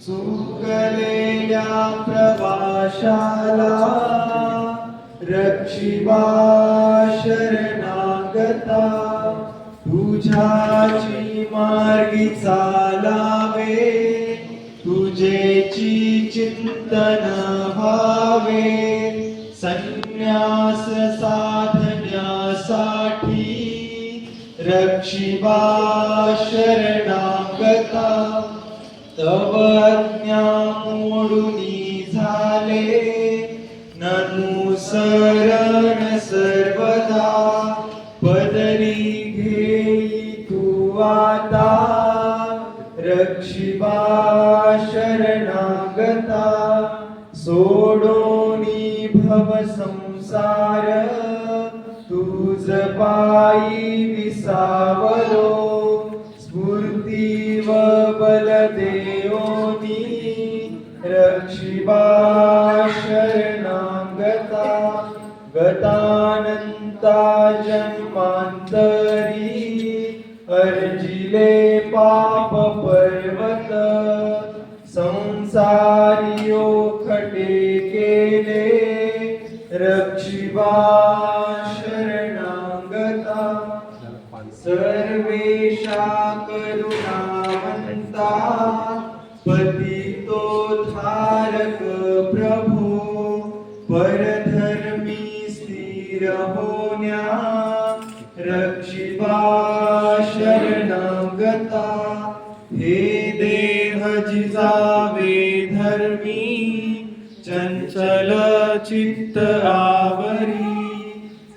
चुकलेल्या प्रवाशाला रक्षिबा शरणागता, तुझ्याची मार्गी चालावे, तुझेची चिंतन व्हावे, संन्यास साधण्यासाठी रक्षिबा शरणागता. तव आज्ञा मोडुनी झाले ननुसरण सर्वदा, पदरी घेई तू आता रक्षिबा शरणागता. सोडोनी भव संसार तुझ पायी विसावलो, स्फूर्ती व बल देओनी रक्षिबा शरणागता. गतानंता जन्मांतरी अर्जिले पाप पर्वत, संसारियो खटे केले रक्षिबा शरणागता. सर्वेशा करुणावंता पतितोद्धारक प्रभो, परधर्मी स्थिर होण्या रक्षिबा शरणागता. हे देह जिजावे धर्मी, चंचल चित्त आवरी,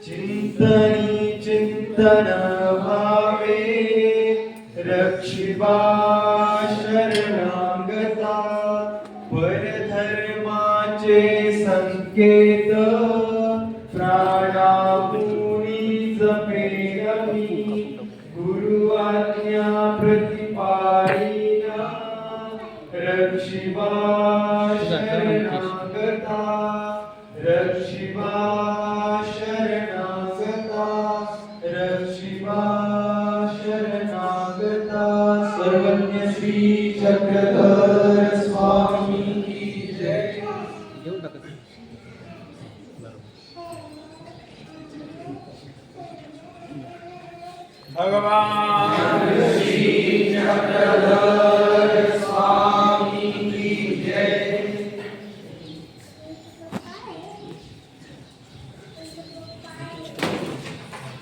चिंतनी चिंतन भावे रक्षिबा शरणागता. परधर्माचे संकेत प्राणापुनी जपेरमी, गुरु आज्ञा प्रतिपालिना रक्षिबा शरणागता. रक्षिबा शरणागता, रक्षिबा शरणागता. सर्वज्ञ श्री चक्रधर स्वामी की जय. भगवान श्री चक्रधर